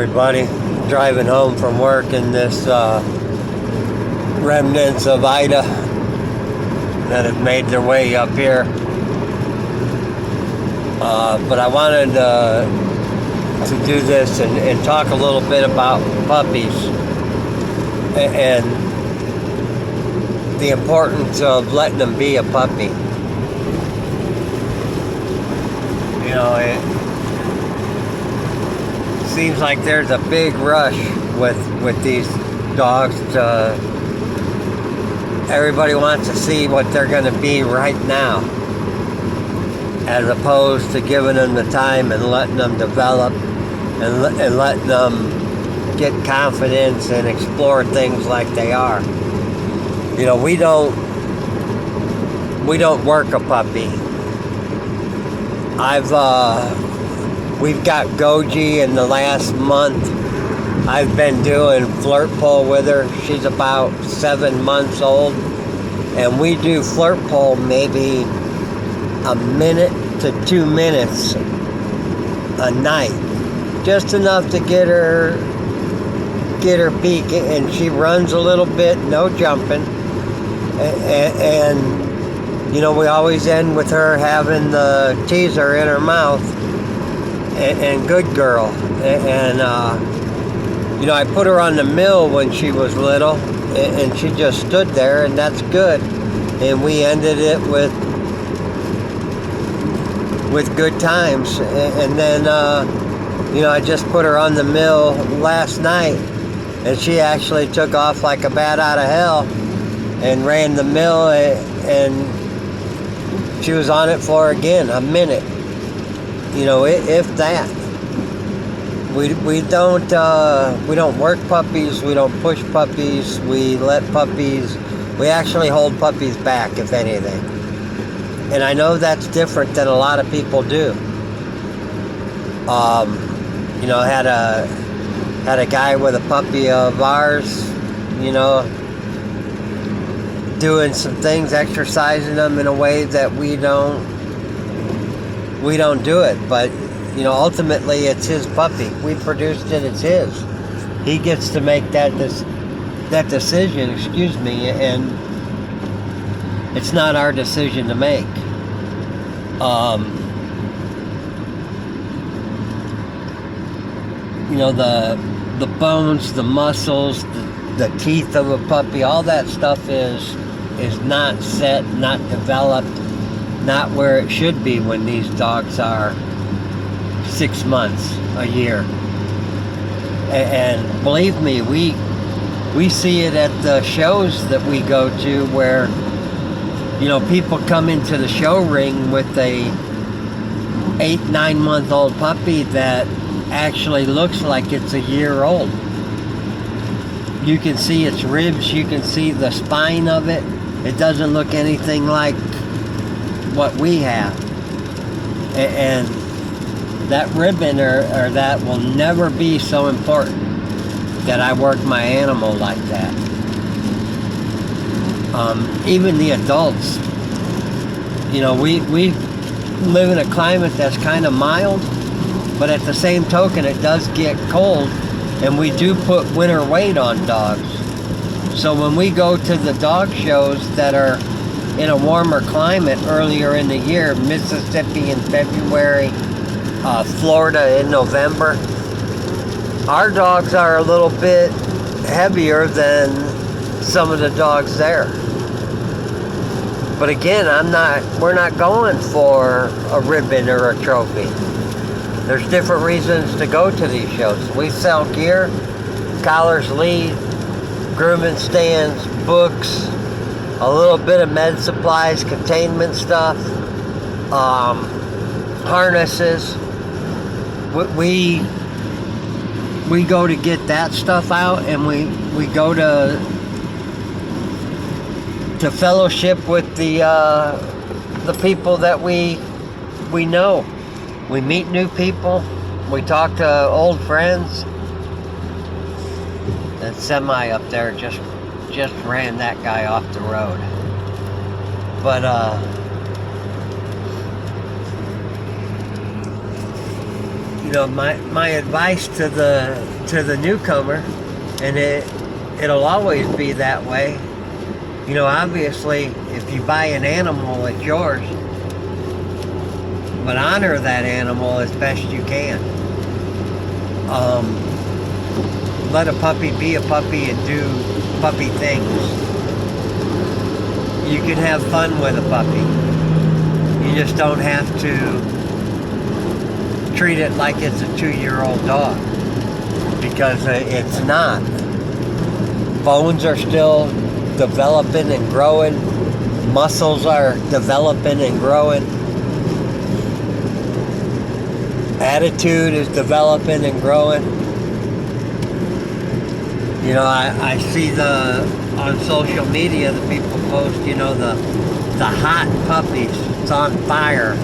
everybody. Driving home from work in this remnants of Ida that have made their way up here. But I wanted to do this and talk a little bit about puppies and the importance of letting them be a puppy. You know, it seems like there's a big rush with these dogs to, everybody wants to see what they're going to be right now, as opposed to giving them the time and letting them develop and letting them get confidence and explore things like they are. You know, we don't work a puppy. We've got Goji in the last month. I've been doing flirt pull with her. She's about 7 months old. And we do flirt pull maybe a minute to 2 minutes a night. Just enough to get her peak. And she runs a little bit, no jumping. And you know, we always end with her having the teaser in her mouth. And good girl. And you know, I put her on the mill when she was little, and she just stood there, and that's good. And we ended it with good times. And then you know, I just put her on the mill last night, and she actually took off like a bat out of hell and ran the mill, and she was on it for again a minute. You know, if that. We don't work puppies. We don't push puppies. We let puppies. We actually hold puppies back, if anything. And I know that's different than a lot of people do. You know, had a guy with a puppy of ours. You know, doing some things, exercising them in a way that we don't do it. But you know, ultimately it's his puppy. We produced it, it's his. He gets to make that decision, and it's not our decision to make. You know, the bones, the muscles, the teeth of a puppy, all that stuff is not set, not developed, not where it should be when these dogs are 6 months, a year. And believe me, we see it at the shows that we go to, where, you know, people come into the show ring with a 8-9 month old puppy that actually looks like it's a year old. You can see its ribs, you can see the spine of it. It doesn't look anything like what we have. And that ribbon or that will never be so important, that I work my animal like that. Even the adults, you know, we live in a climate that's kind of mild, but at the same token it does get cold, and we do put winter weight on dogs. So when we go to the dog shows that are in a warmer climate earlier in the year, Mississippi in February, Florida in November, our dogs are a little bit heavier than some of the dogs there. But again, we're not going for a ribbon or a trophy. There's different reasons to go to these shows. We sell gear, collars, lead, grooming stands, books, a little bit of med supplies, containment stuff, harnesses. We go to get that stuff out, and we go to fellowship with the people that we know. We meet new people. We talk to old friends. That semi up there just ran that guy off the road. But my advice to the newcomer, and it'll always be that way. Obviously, if you buy an animal, it's yours, but honor that animal as best you can. Let a puppy be a puppy and do puppy things. You can have fun with a puppy. You just don't have to treat it like it's a 2-year-old dog, because it's not. Bones are still developing and growing. Muscles are developing and growing. Attitude is developing and growing. I see on social media the people post, the hot puppies. It's on fire.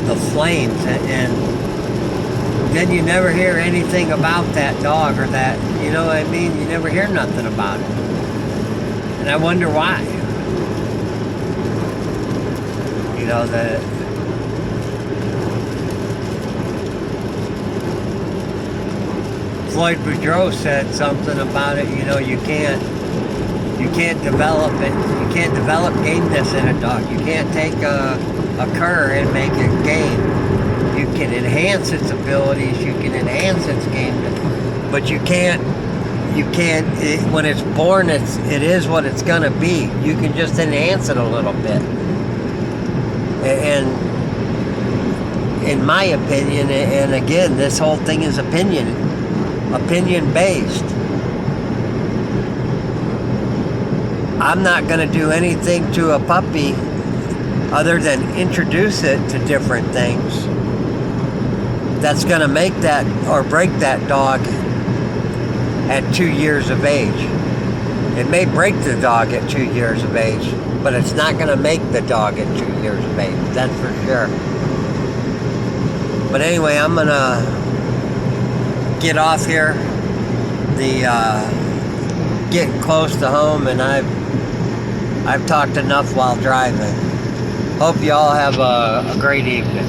The flames, and then you never hear anything about that dog or that, you never hear nothing about it. And I wonder why. That Floyd Boudreau said something about it. You can't develop it. You can't develop gameness in a dog. You can't take a cur and make it game. You can enhance its abilities. You can enhance its gameness, but you can't. When it's born, it is what it's gonna be. You can just enhance it a little bit. And in my opinion, and again, this whole thing is opinion based. I'm not going to do anything to a puppy other than introduce it to different things that's going to make that or break that dog at 2 years of age. It may break the dog at 2 years of age, but it's not going to make the dog at 2 years of age. That's for sure. But anyway, I'm going to get off here. Getting close to home, and I've talked enough while driving. Hope you all have a great evening.